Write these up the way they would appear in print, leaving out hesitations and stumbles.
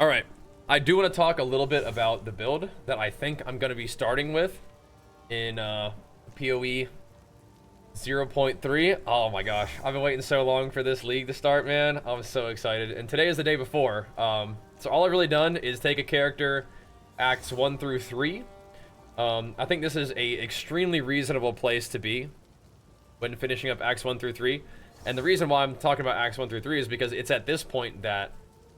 All right, I do want to talk a little bit about the build that I think I'm going to be starting with in PoE 0.3. Oh my gosh, I've been waiting so long for this league to start, man. I'm so excited. And today is the day before. So all I've really done is take a character acts 1 through 3. I think this is a extremely reasonable place to be when finishing up acts 1 through 3. And the reason why I'm talking about acts 1 through 3 is because it's at this point that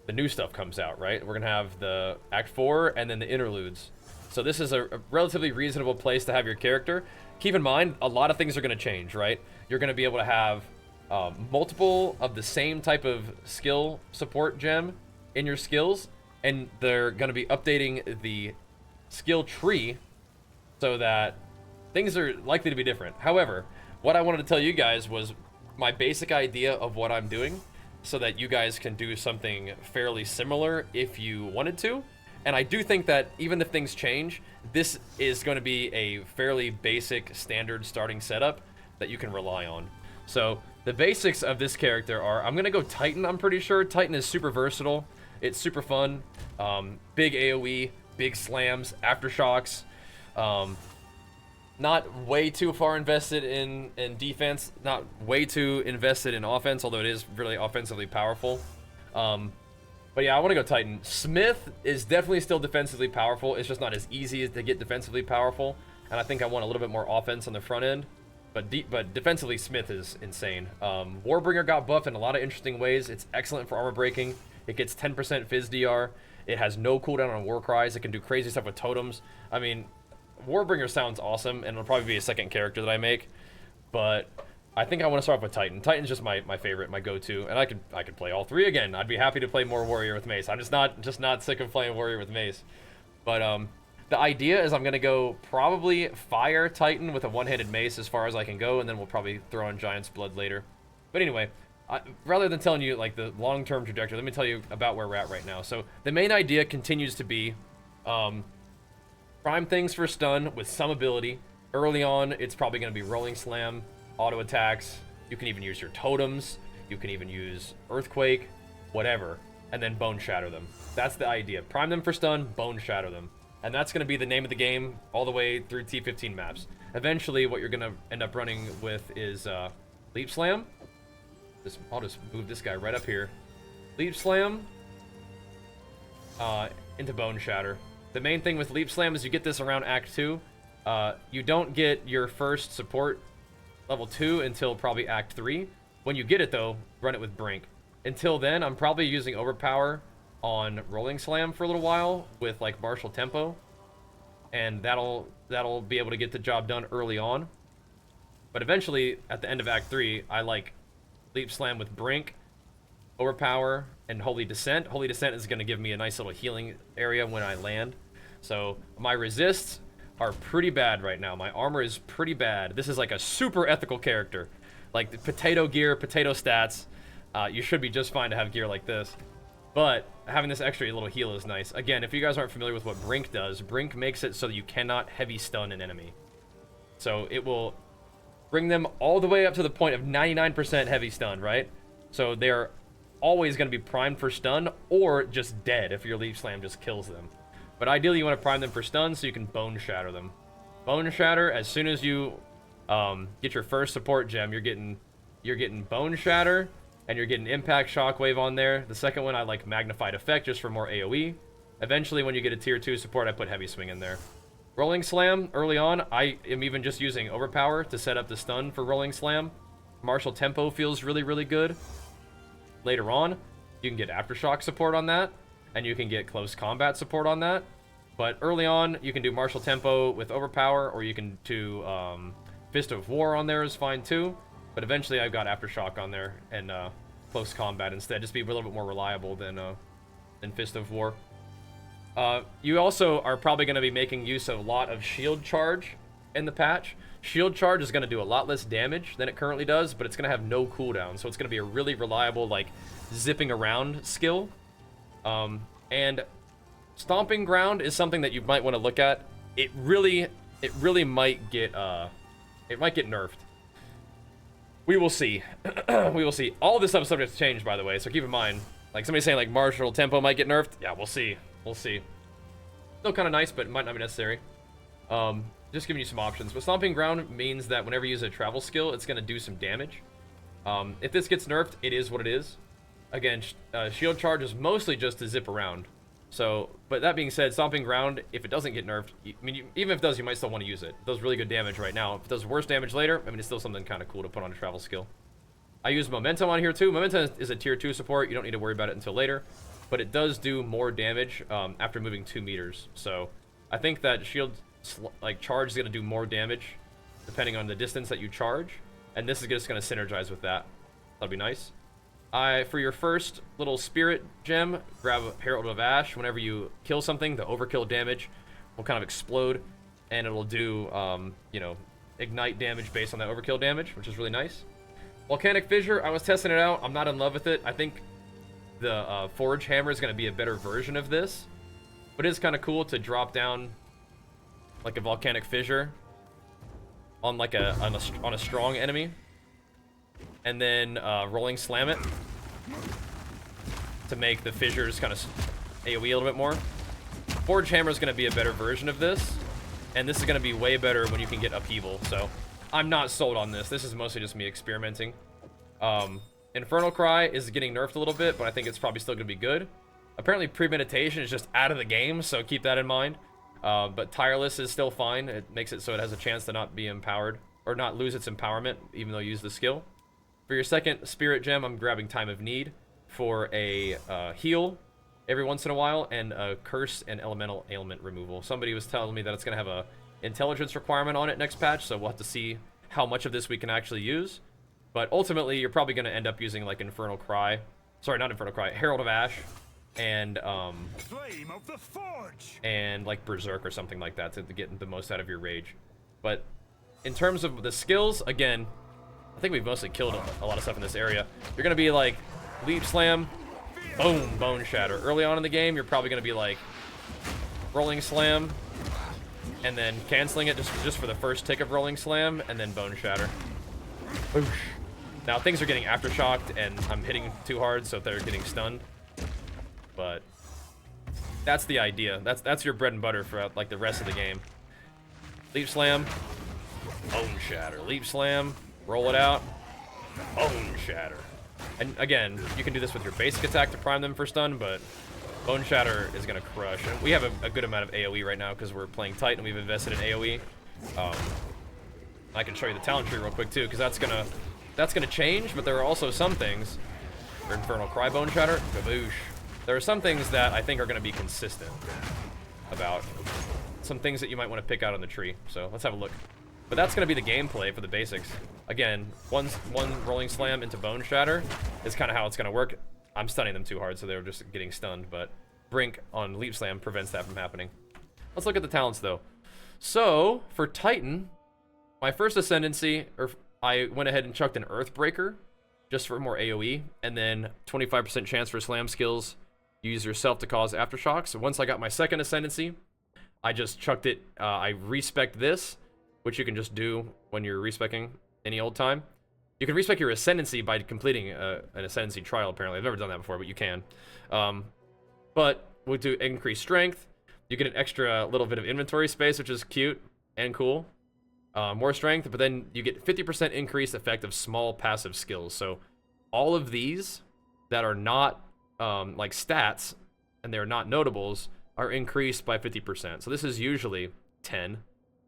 the new stuff comes out, right? We're gonna have the act 4 and then the interludes. So this is a relatively reasonable place to have your character. Keep in mind, a lot of things are gonna change, right? You're gonna be able to have multiple of the same type of skill support gem in your skills, and they're gonna be updating the skill tree so that things are likely to be different. However, what I wanted to tell you guys was my basic idea of what I'm doing, so that you guys can do something fairly similar if you wanted to. And I do think that even if things change, this is going to be a fairly basic standard starting setup that you can rely on. So the basics of this character are, I'm going to go Titan, I'm pretty sure. Titan is super versatile. It's super fun. Big AoE, big slams, aftershocks. Not way too far invested in defense, not way too invested in offense, although it is really offensively powerful. But yeah, I want to go Titan. Smith is definitely still defensively powerful. It's just not as easy to get defensively powerful, and I think I want a little bit more offense on the front end. But defensively, Smith is insane. Warbringer got buffed in a lot of interesting ways. It's excellent for armor breaking. It gets 10% Fizz DR. It has no cooldown on war cries. It can do crazy stuff with totems. I mean, Warbringer sounds awesome, and it'll probably be a second character that I make, but I think I want to start off with Titan. Titan's just my favorite, my go-to, and I could play all three again. I'd be happy to play more Warrior with Mace. I'm just not sick of playing Warrior with Mace. But the idea is I'm gonna go probably Fire Titan with a one-handed Mace as far as I can go, and then we'll probably throw in Giant's Blood later. But anyway, rather than telling you like the long-term trajectory, let me tell you about where we're at right now. So the main idea continues to be prime things for stun with some ability. Early on, it's probably going to be Rolling Slam, auto attacks. You can even use your totems. You can even use Earthquake, whatever, and then Boneshatter them. That's the idea. Prime them for stun, Boneshatter them. And that's going to be the name of the game all the way through T15 maps. Eventually, what you're going to end up running with is Leap Slam. I'll just move this guy right up here. Leap Slam into Boneshatter. The main thing with Leap Slam is you get this around Act 2. You don't get your first support level 2 until probably Act 3. When you get it though, run it with Brink. Until then, I'm probably using Overpower on Rolling Slam for a little while with like Martial Tempo. And that'll be able to get the job done early on. But eventually, at the end of Act 3, I like Leap Slam with Brink, Overpower, and Holy Descent. Holy Descent is going to give me a nice little healing area when I land. So my resists are pretty bad right now. My armor is pretty bad. This is like a super ethical character. Like the potato gear, potato stats. You should be just fine to have gear like this. But having this extra little heal is nice. Again, if you guys aren't familiar with what Brink does, Brink makes it so that you cannot heavy stun an enemy. So it will bring them all the way up to the point of 99% heavy stun, right? So they're always going to be primed for stun or just dead if your Leap Slam just kills them. But ideally you want to prime them for stun so you can Boneshatter them. Boneshatter, as soon as you get your first support gem, you're getting Boneshatter and you're getting Impact Shockwave on there. The second one I like Magnified Effect just for more AoE. Eventually when you get a tier 2 support, I put Heavy Swing in there. Rolling Slam, early on, I am even just using Overpower to set up the stun for Rolling Slam. Martial Tempo feels really, really good. Later on, you can get Aftershock support on that, and you can get Close Combat support on that. But early on, you can do Martial Tempo with Overpower, or you can do Fist of War on there is fine too. But eventually I've got Aftershock on there, and Close Combat instead, just be a little bit more reliable than Fist of War. You also are probably going to be making use of a lot of Shield Charge in the patch. Shield Charge is going to do a lot less damage than it currently does, but it's going to have no cooldown, so it's going to be a really reliable, like, zipping around skill. And Stomping Ground is something that you might want to look at. It really might get nerfed. We will see. We will see. All this stuff is subject to change, by the way, so keep in mind, Like somebody saying like martial tempo might get nerfed. Yeah, we'll see. We'll see. Still kind of nice, but it might not be necessary. Just giving you some options. But Stomping Ground means that whenever you use a travel skill, it's going to do some damage. If this gets nerfed, it is what it is. Again, shield charge is mostly just to zip around. So, but that being said, Stomping Ground, if it doesn't get nerfed, even if it does, you might still want to use it. It does really good damage right now. If it does worse damage later, I mean, it's still something kind of cool to put on a travel skill. I use Momentum on here too. Momentum is a tier 2 support. You don't need to worry about it until later. But it does do more damage after moving 2 meters. So, I think that shield charge is going to do more damage depending on the distance that you charge. And this is just going to synergize with that. That'll be nice. For your first little spirit gem, grab Herald of Ash. Whenever you kill something, the overkill damage will kind of explode, and it'll do, you know, ignite damage based on that overkill damage, which is really nice. Volcanic Fissure, I was testing it out. I'm not in love with it. I think the Forge Hammer is going to be a better version of this, but it's kind of cool to drop down like a Volcanic Fissure on like on a strong enemy. And then rolling slam it to make the fissures kind of AoE a little bit more. Forge Hammer is going to be a better version of this, and this is going to be way better when you can get upheaval. So I'm not sold on this. This is mostly just me experimenting. Infernal Cry is getting nerfed a little bit, but I think it's probably still going to be good. Apparently Premeditation is just out of the game, so keep that in mind. But Tireless is still fine. It makes it so it has a chance to not be empowered, or not lose its empowerment, even though you use the skill. For your second Spirit Gem, I'm grabbing Time of Need for a heal every once in a while, and a Curse and Elemental Ailment removal. Somebody was telling me that it's going to have a intelligence requirement on it next patch, so we'll have to see how much of this we can actually use. But ultimately, you're probably going to end up using like Infernal Cry. Sorry, not Infernal Cry. Herald of Ash. And, Flame of the Forge. And like Berserk or something like that to get the most out of your rage. But in terms of the skills, again, I think we've mostly killed a lot of stuff in this area. You're going to be like Leech Slam, boom, Boneshatter. Early on in the game, you're probably going to be like Rolling Slam, and then canceling it just for the first tick of Rolling Slam, and then Boneshatter. Oosh. Now, things are getting aftershocked, and I'm hitting too hard, so they're getting stunned. But that's the idea. That's your bread and butter for like the rest of the game. Leech Slam, Boneshatter. Leech Slam, roll it out, Boneshatter. And again, you can do this with your basic attack to prime them for stun, but Boneshatter is going to crush. And we have a good amount of AoE right now because we're playing Titan and we've invested in AoE. I can show you the talent tree real quick too, because that's gonna change, but there are also some things. For Infernal Cry Boneshatter, kaboosh. There are some things that I think are going to be consistent about some things that you might want to pick out on the tree. So let's have a look. But that's going to be the gameplay for the basics. Again, one Rolling Slam into Boneshatter is kind of how it's going to work. I'm stunning them too hard, so they're just getting stunned. But Brink on Leech Slam prevents that from happening. Let's look at the talents, though. So, for Titan, my first Ascendancy, I went ahead and chucked an Earthbreaker, just for more AoE, and then 25% chance for slam skills. Use yourself to cause aftershocks. So once I got my second Ascendancy, I just chucked it. I respec this, which you can just do when you're respecing any old time. You can respec your Ascendancy by completing an Ascendancy trial, apparently. I've never done that before, but you can. But we'll do increased strength. You get an extra little bit of inventory space, which is cute and cool. More strength, but then you get 50% increased effect of small passive skills. So all of these that are not like stats, and they're not notables, are increased by 50%. So this is usually 10.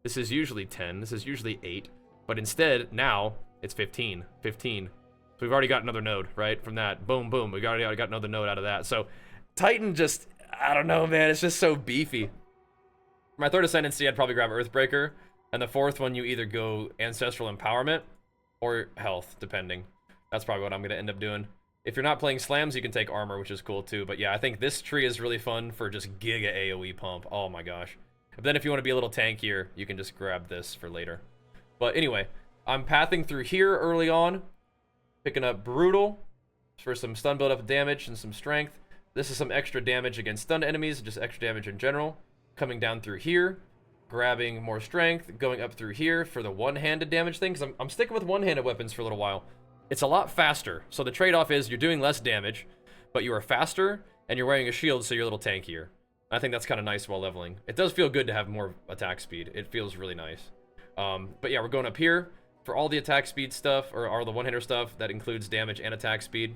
This is usually 10. This is usually 8. But instead, now, it's 15. 15. So we've already got another node, right? From that, boom, boom. We already got another node out of that. So Titan just, I don't know, man. It's just so beefy. For my third Ascendancy, I'd probably grab Earthbreaker. And the fourth one, you either go Ancestral Empowerment or Health, depending. That's probably what I'm going to end up doing. If you're not playing slams, you can take Armor, which is cool too. But yeah, I think this tree is really fun for just giga AoE pump. Oh my gosh. But then if you want to be a little tankier, you can just grab this for later. But anyway, I'm pathing through here early on, picking up Brutal for some stun build-up damage and some strength. This is some extra damage against stunned enemies, just extra damage in general. Coming down through here, grabbing more strength, going up through here for the one-handed damage thing, because I'm sticking with one-handed weapons for a little while. It's a lot faster, so the trade-off is you're doing less damage, but you are faster, and you're wearing a shield, so you're a little tankier. I think that's kind of nice while leveling. It does feel good to have more attack speed. It feels really nice. But yeah, we're going up here for all the attack speed stuff, or all the one-hitter stuff. That includes damage and attack speed.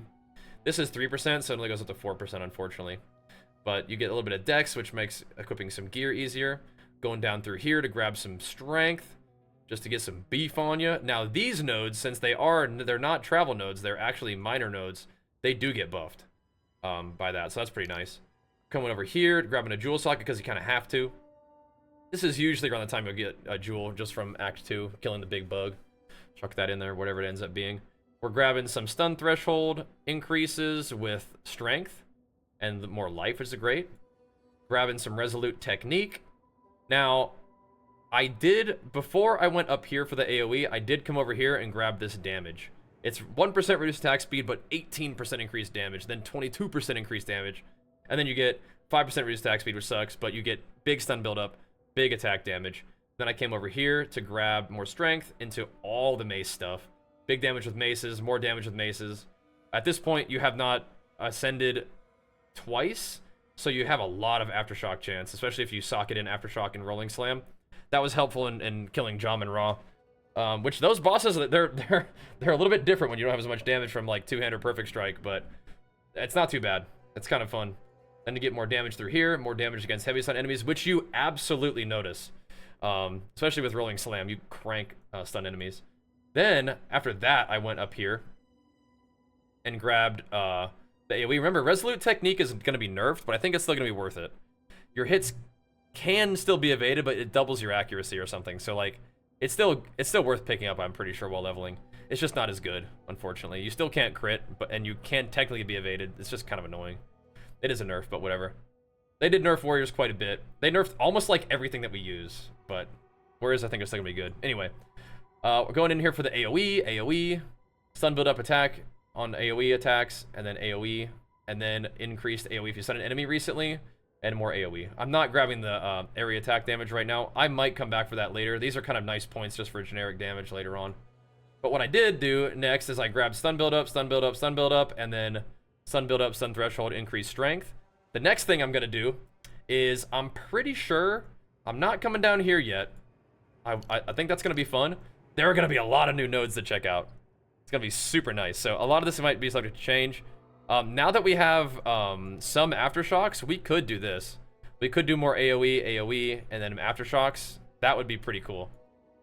This is 3%, so it only goes up to 4%, unfortunately. But you get a little bit of dex, which makes equipping some gear easier. Going down through here to grab some strength, just to get some beef on you. Now, these nodes, since they're not travel nodes, they're actually minor nodes, they do get buffed by that, so that's pretty nice. Coming over here, grabbing a jewel socket because you kind of have to. This is usually around the time you'll get a jewel just from Act 2, killing the big bug. Chuck that in there, whatever it ends up being. We're grabbing some stun threshold increases with strength and more life, which is great. Grabbing some resolute technique. Now, before I went up here for the AoE, I did come over here and grab this damage. It's 1% reduced attack speed, but 18% increased damage, then 22% increased damage. And then you get 5% reduced attack speed, which sucks, but you get big stun buildup, big attack damage. Then I came over here to grab more strength into all the mace stuff. Big damage with maces, more damage with maces. At this point, you have not ascended twice, so you have a lot of aftershock chance, especially if you socket in aftershock and rolling slam. That was helpful in killing Jom and Ra. Which those bosses, they're a little bit different when you don't have as much damage from like two-hander perfect strike, but it's not too bad. It's kind of fun. Then to get more damage through here, more damage against heavy stun enemies, which you absolutely notice. Especially with rolling slam, you crank stun enemies. Then after that, I went up here and grabbed the AoE. Remember, resolute technique is going to be nerfed, but I think it's still going to be worth it. Your hits can still be evaded, but it doubles your accuracy or something. So like, it's still worth picking up, I'm pretty sure, while leveling. It's just not as good, unfortunately. You still can't crit, and you can technically be evaded. It's just kind of annoying. It is a nerf, but whatever. They did nerf warriors quite a bit. They nerfed almost like everything that we use, but warriors I think are still gonna be good. Anyway, we're going in here for the AoE, stun build up attack on AoE attacks, and then AoE, and then increased AoE if you stun an enemy recently, and more AoE. I'm not grabbing the area attack damage right now. I might come back for that later. These are kind of nice points just for generic damage later on. But what I did do next is I grabbed stun build up, stun build up, stun build up, and then stun build up, stun threshold, increase strength. The next thing I'm gonna do is, I'm pretty sure, I'm not coming down here yet. I think that's gonna be fun. There are gonna be a lot of new nodes to check out. It's gonna be super nice. So a lot of this might be subject to change. Now that we have some aftershocks, we could do this. We could do more AoE, and then aftershocks. That would be pretty cool.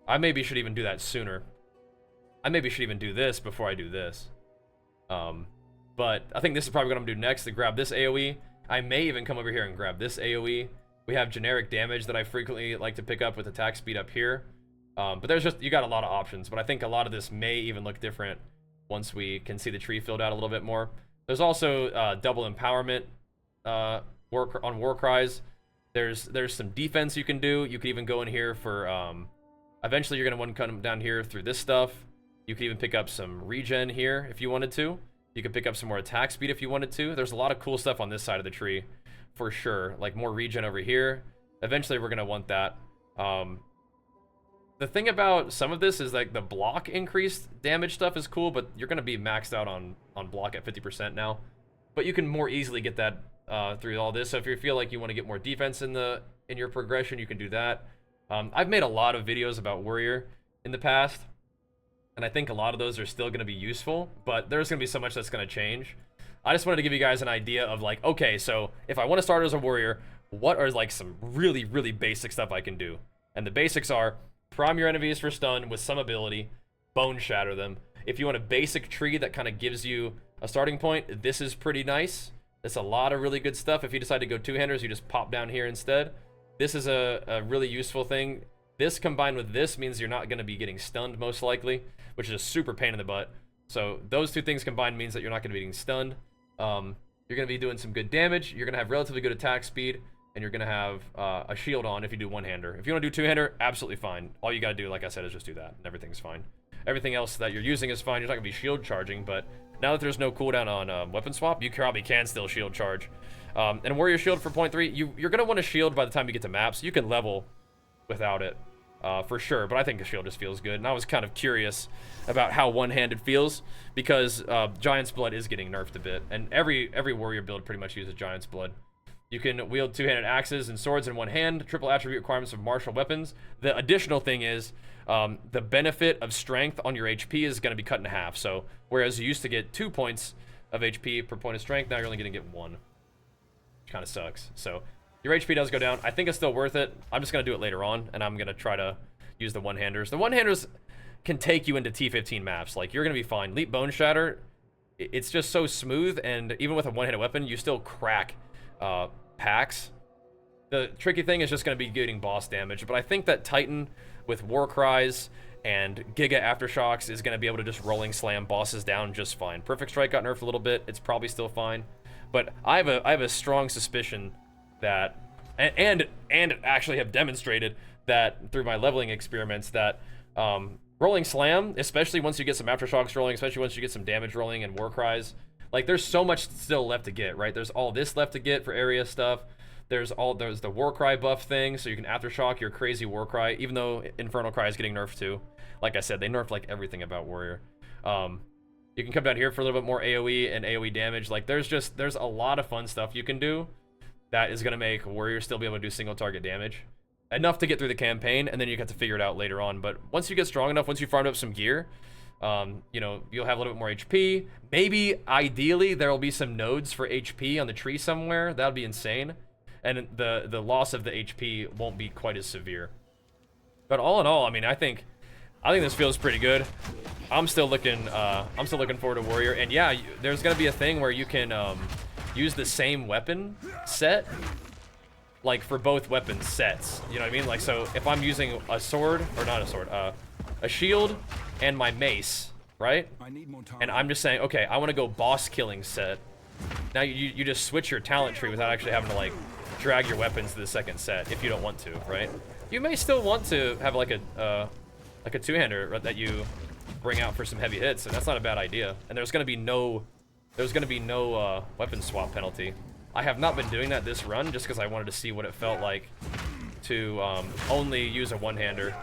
I maybe should even do that sooner. I maybe should even do this before I do this. But I think this is probably what I'm gonna do next, to grab this AoE. I may even come over here and grab this AoE. We have generic damage that I frequently like to pick up with attack speed up here. But there's just, you got a lot of options. But I think a lot of this may even look different once we can see the tree filled out a little bit more. There's also double empowerment on war cries. There's some defense you can do. You could even go in here for, eventually you're gonna want to come down here through this stuff. You could even pick up some regen here if you wanted to. You could pick up some more attack speed if you wanted to. There's a lot of cool stuff on this side of the tree, for sure. Like more regen over here. Eventually, we're going to want that. The thing about some of this is like the block increased damage stuff is cool, but you're going to be maxed out on block at 50% now. But you can more easily get that through all this. So if you feel like you want to get more defense in your progression, you can do that. I've made a lot of videos about Warrior in the past. And I think a lot of those are still going to be useful, but there's going to be so much that's going to change. I just wanted to give you guys an idea of like, okay, so if I want to start as a warrior, what are like some really, really basic stuff I can do? And the basics are prime your enemies for stun with some ability, Boneshatter them. If you want a basic tree that kind of gives you a starting point, this is pretty nice. That's a lot of really good stuff. If you decide to go two-handers, you just pop down here instead. This is a really useful thing. This combined with this means you're not going to be getting stunned most likely, which is a super pain in the butt. So those two things combined means that you're not going to be getting stunned. You're going to be doing some good damage. You're going to have relatively good attack speed, and you're going to have a shield on if you do one-hander. If you want to do two-hander, absolutely fine. All you got to do, like I said, is just do that, and everything's fine. Everything else that you're using is fine. You're not going to be shield charging, but now that there's no cooldown on weapon swap, you probably can still shield charge. And warrior shield for 0.3, you're going to want a shield by the time you get to maps. You can level without it. for sure. But I think a shield just feels good. And I was kind of curious about how one-handed feels because Giant's Blood is getting nerfed a bit. And every warrior build pretty much uses Giant's Blood. You can wield two-handed axes and swords in one hand, triple attribute requirements of martial weapons. The additional thing is the benefit of strength on your HP is going to be cut in half. So whereas you used to get 2 points of HP per point of strength, now you're only going to get 1. Which kind of sucks. So your HP does go down. I think it's still worth it. I'm just going to do it later on, and I'm going to try to use the one-handers. The one-handers can take you into T15 maps. Like, you're going to be fine. Leap Boneshatter, it's just so smooth, and even with a one-handed weapon, you still crack packs. The tricky thing is just going to be getting boss damage, but I think that Titan with War Cries and Giga Aftershocks is going to be able to just rolling slam bosses down just fine. Perfect Strike got nerfed a little bit. It's probably still fine, but I have a strong suspicion that, and actually have demonstrated that through my leveling experiments, that rolling slam, especially once you get some Aftershocks rolling, especially once you get some damage rolling and War Cries, like, there's so much still left to get, right? There's all this left to get for area stuff. There's the War Cry buff thing, so you can Aftershock your crazy War Cry, even though Infernal Cry is getting nerfed too. Like I said, they nerfed, like, everything about Warrior. You can come down here for a little bit more AoE and AoE damage. Like, there's a lot of fun stuff you can do that is going to make Warrior still be able to do single target damage. Enough to get through the campaign, and then you have to figure it out later on. But once you get strong enough, once you farmed up some gear, you know, you'll have a little bit more HP. Maybe, ideally, there will be some nodes for HP on the tree somewhere. That would be insane. And the loss of the HP won't be quite as severe. But all in all, I mean, I think this feels pretty good. I'm still looking forward to Warrior. And yeah, there's gonna be a thing where you can use the same weapon set, like, for both weapon sets. You know what I mean? Like, so if I'm using a sword, or not a sword, a shield and my mace, right? And I'm just saying, okay, I want to go boss killing set. Now you just switch your talent tree without actually having to, like, drag your weapons to the second set if you don't want to, right? You may still want to have like a two-hander that you bring out for some heavy hits, and that's not a bad idea. And there's gonna be no weapon swap penalty. I have not been doing that this run just because I wanted to see what it felt like to only use a one-hander.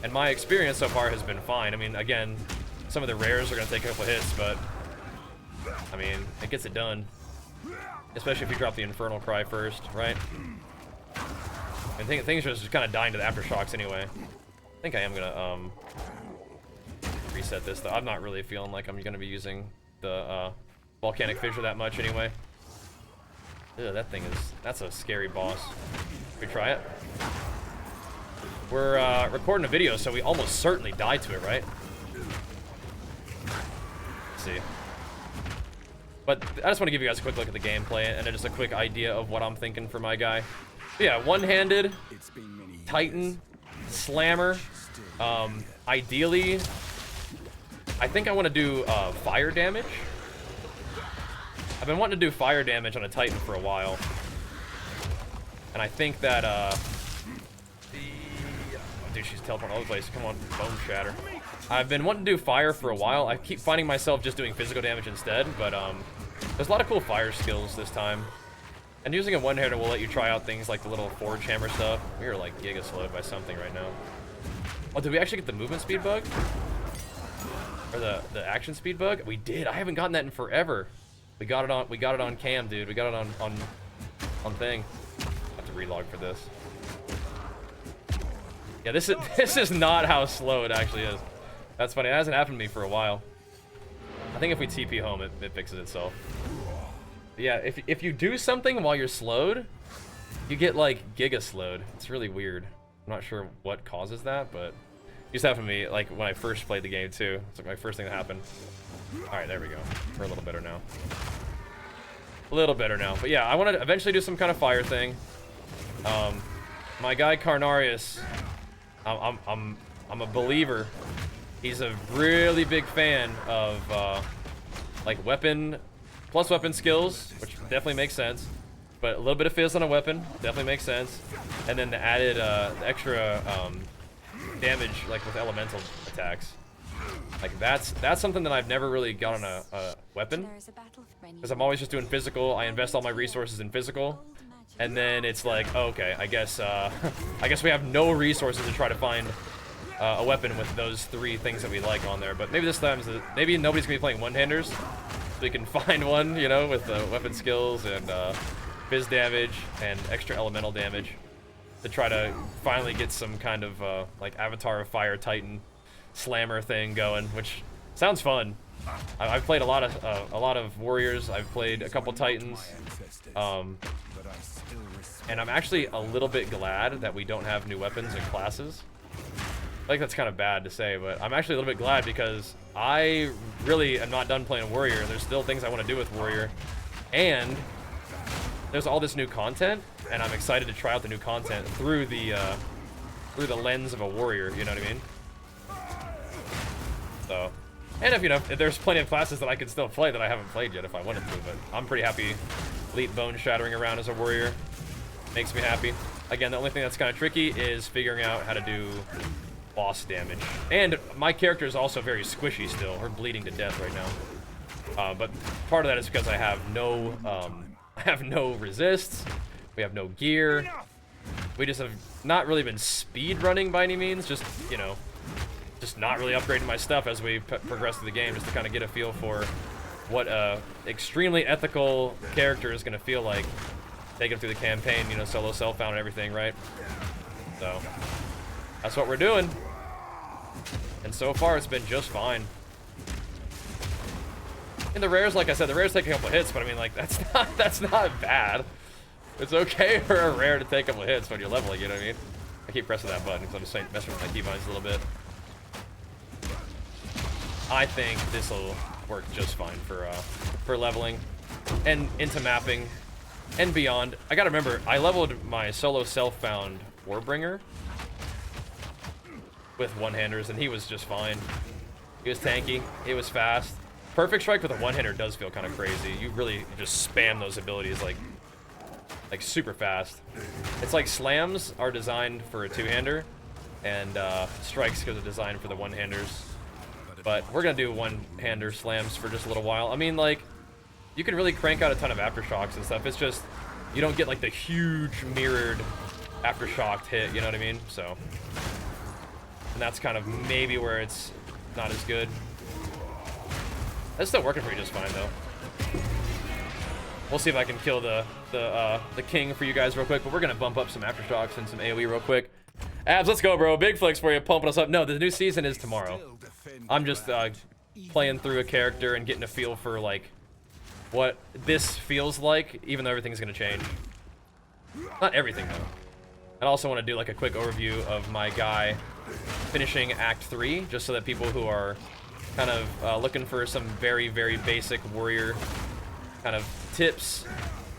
And my experience so far has been fine. I mean, again, some of the rares are gonna take a couple hits, but I mean, it gets it done. Especially if you drop the Infernal Cry first, right? And things are just kind of dying to the Aftershocks anyway. I think I am gonna reset this though. I'm not really feeling like I'm gonna be using the Volcanic Fissure that much anyway. Ew, that's a scary boss. Should we try it? We're recording a video, so we almost certainly die to it, right? Let's see. But I just want to give you guys a quick look at the gameplay and just a quick idea of what I'm thinking for my guy. But yeah, one-handed, Titan, Slammer. Ideally, I think I want to do fire damage. I've been wanting to do fire damage on a Titan for a while. And I think that, dude, she's teleporting all over the place. Come on, Boneshatter. I've been wanting to do fire for a while. I keep finding myself just doing physical damage instead, but there's a lot of cool fire skills this time. And using a one-hander will let you try out things like the little Forge Hammer stuff. We are like giga slowed by something right now. Oh, did we actually get the movement speed bug? Or the action speed bug? We did. I haven't gotten that in forever. We got it on cam, dude. We got it on thing. I have to relog for this. Yeah, this is not how slow it actually is. That's funny. It hasn't happened to me for a while. I think if we TP home, it fixes itself. But yeah, if you do something while you're slowed, you get, like, giga slowed. It's really weird. I'm not sure what causes that, but it used to happen to me, like, when I first played the game, too. It's like my first thing that happened. Alright, there we go. We're a little better now. A little better now. But yeah, I want to eventually do some kind of fire thing. My guy Carnarius, I'm a believer. He's a really big fan of like weapon plus weapon skills, which definitely makes sense. But a little bit of fizz on a weapon definitely makes sense. And then the added the extra damage, like with elemental attacks. Like that's something that I've never really got on a weapon, because I'm always just doing physical. I invest all my resources in physical. and then it's like, oh, okay, I guess we have no resources to try to find a weapon with those 3 things that we like on there. But maybe this time, maybe nobody's gonna be playing one-handers, so we can find one, you know, with weapon skills and biz damage and extra elemental damage to try to finally get some kind of like Avatar of Fire Titan slammer thing going, which sounds fun. I've played a lot of warriors. I've played a couple Titans, and I'm actually a little bit glad that we don't have new weapons and classes. I think that's kind of bad to say, but I'm actually a little bit glad because I really am not done playing warrior. There's still things I want to do with warrior, and there's all this new content, and I'm excited to try out the new content through the lens of a warrior. You know what I mean? So. And if there's plenty of classes that I can still play that I haven't played yet if I wanted to, but I'm pretty happy Elite Boneshattering around as a warrior. Makes me happy. Again, the only thing that's kind of tricky is figuring out how to do boss damage. And my character is also very squishy still. We're bleeding to death right now. But part of that is because I have no resists. We have no gear. We just have not really been speed running by any means. Just, you know, just not really upgrading my stuff as we progress through the game, just to kind of get a feel for what a extremely ethical character is going to feel like taking through the campaign, you know, solo self-found and everything, right? So that's what we're doing, and so far it's been just fine. In the rares, like I said, the rares take a couple hits, but I mean, like, that's not bad. It's okay for a rare to take a couple hits when you're leveling, you know what I mean? I keep pressing that button because I'm just messing with my keybinds a little bit. I think this will work just fine for leveling and into mapping and beyond. I gotta remember, I leveled my solo self-found Warbringer with one-handers, and he was just fine. He was tanky. He was fast. Perfect Strike with a one-hander does feel kind of crazy. You really just spam those abilities like super fast. It's like slams are designed for a two-hander, and strikes are designed for the one-handers. But we're gonna do one-hander slams for just a little while. I mean, like, you can really crank out a ton of aftershocks and stuff. It's just you don't get like the huge mirrored aftershocked hit. You know what I mean? So, and that's kind of maybe where it's not as good. It's still working for me just fine though. We'll see if I can kill the king for you guys real quick. But we're gonna bump up some aftershocks and some AOE real quick. Abs, let's go, bro. Big flex for you, pumping us up. No, the new season is tomorrow. I'm just playing through a character and getting a feel for like what this feels like, even though everything's gonna change. Not everything though. I also want to do like a quick overview of my guy finishing Act 3, just so that people who are kind of looking for some very, very basic warrior kind of tips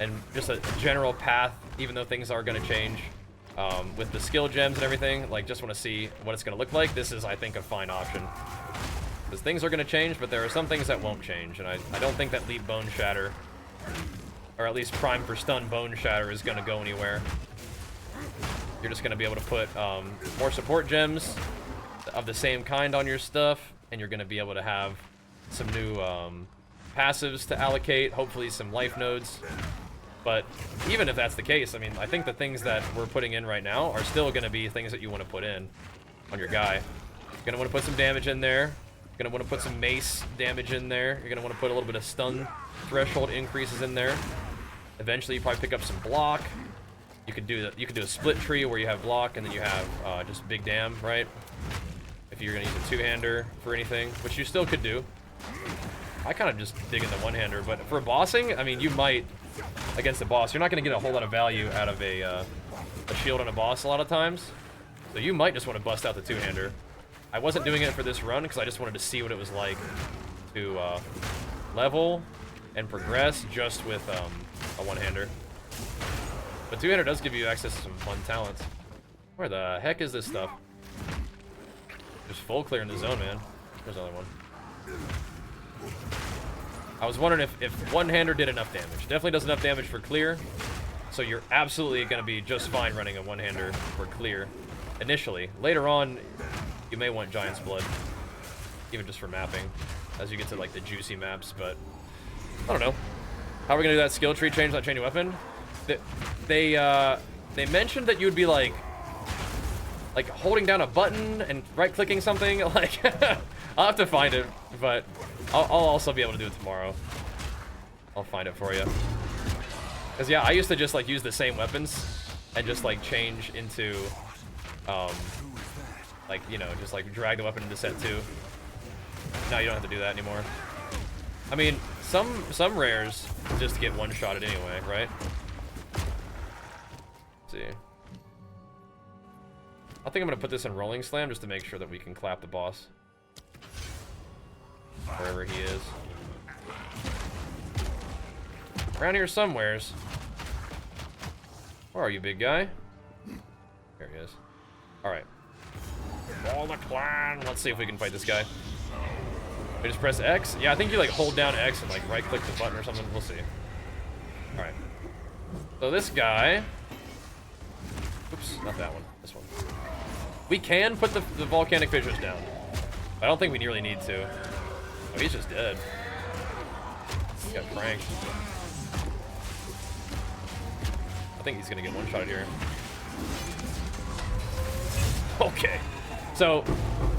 and just a general path, even though things are gonna change. With the skill gems and everything, like, just want to see what it's going to look like. This is, I think, a fine option. Because things are going to change, but there are some things that won't change. And I don't think that Leap Boneshatter, or at least Prime for Stun Boneshatter, is going to go anywhere. You're just going to be able to put more support gems of the same kind on your stuff, and you're going to be able to have some new passives to allocate, hopefully some life nodes. But even if that's the case, I mean, I think the things that we're putting in right now are still going to be things that you want to put in on your guy. You're going to want to put some damage in there. You're going to want to put some mace damage in there. You're going to want to put a little bit of stun threshold increases in there. Eventually, you probably pick up some block. You could do a split tree where you have block and then you have just big dam, right? If you're going to use a two-hander for anything, which you still could do. I kind of just dig in the one-hander, but for bossing, I mean, you might, against the boss, you're not going to get a whole lot of value out of a shield on a boss a lot of times, so you might just want to bust out the two-hander. I wasn't doing it for this run because I just wanted to see what it was like to level and progress just with a one-hander. But two-hander does give you access to some fun talents. Where the heck is this stuff? Just full clear in the zone, man. There's another one. I was wondering if one-hander did enough damage. Definitely does enough damage for clear, so you're absolutely going to be just fine running a one-hander for clear initially. Later on, you may want Giant's Blood, even just for mapping, as you get to like the juicy maps, but I don't know. How are we going to do that skill tree change, not change weapon? They mentioned that you would be like holding down a button and right-clicking something. Like, I'll have to find it, but I'll also be able to do it tomorrow. I'll find it for you. Cause yeah, I used to just like use the same weapons and just like change into, like, you know, just like drag the weapon into set 2. Now you don't have to do that anymore. I mean, some rares just get one-shotted anyway, right? Let's see. I think I'm gonna put this in Rolling Slam just to make sure that we can clap the boss. Wherever he is. Around here somewheres. Where are you, big guy? There he is. Alright. All the clan! Let's see if we can fight this guy. We just press X? Yeah, I think you like hold down X and like right-click the button or something. We'll see. Alright. So this guy... Oops, not that one. This one. We can put the volcanic fissures down. I don't think we really need to. Oh, he's just dead. He got pranked. I think he's gonna get one-shot here. Okay. So,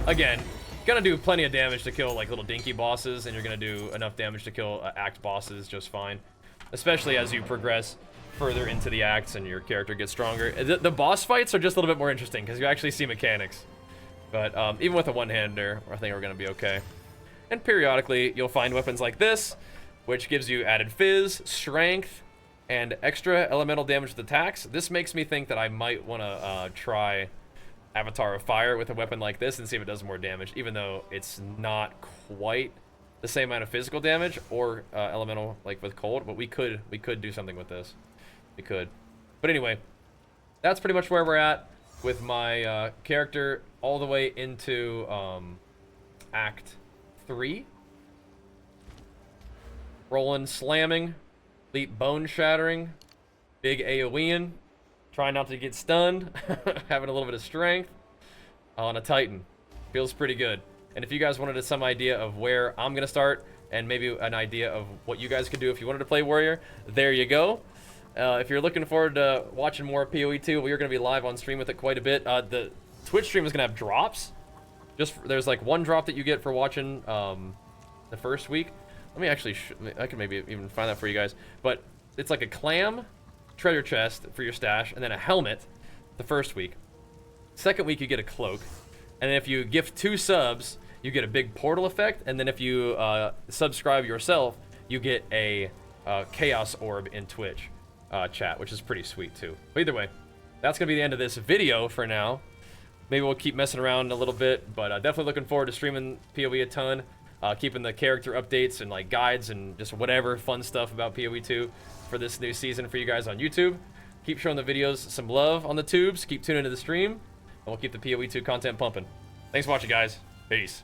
again, gonna do plenty of damage to kill like little dinky bosses, and you're gonna do enough damage to kill act bosses just fine. Especially as you progress further into the acts and your character gets stronger. The boss fights are just a little bit more interesting because you actually see mechanics. But even with a one-hander, I think we're gonna be okay. And periodically, you'll find weapons like this, which gives you added fizz, strength, and extra elemental damage with attacks. This makes me think that I might want to try Avatar of Fire with a weapon like this and see if it does more damage, even though it's not quite the same amount of physical damage or elemental like with cold, but we could do something with this. We could. But anyway, that's pretty much where we're at with my character all the way into Act 3. Rolling, slamming, leap bone shattering, big AoEing, trying not to get stunned, having a little bit of strength on a Titan. Feels pretty good. And if you guys wanted some idea of where I'm gonna start and maybe an idea of what you guys could do if you wanted to play Warrior, there you go. If you're looking forward to watching more PoE 2, we're gonna be live on stream with it quite a bit. The Twitch stream is gonna have drops. There's like one drop that you get for watching the first week. Let me actually, I can maybe even find that for you guys. But it's like a clam treasure chest for your stash, and then a helmet the first week. Second week, you get a cloak. And then if you gift 2 subs, you get a big portal effect. And then if you subscribe yourself, you get a chaos orb in Twitch chat, which is pretty sweet too. But either way, that's going to be the end of this video for now. Maybe we'll keep messing around a little bit, but definitely looking forward to streaming PoE a ton. Keeping the character updates and like guides and just whatever fun stuff about PoE 2 for this new season for you guys on YouTube. Keep showing the videos some love on the tubes. Keep tuning into the stream, and we'll keep the PoE 2 content pumping. Thanks for watching, guys. Peace.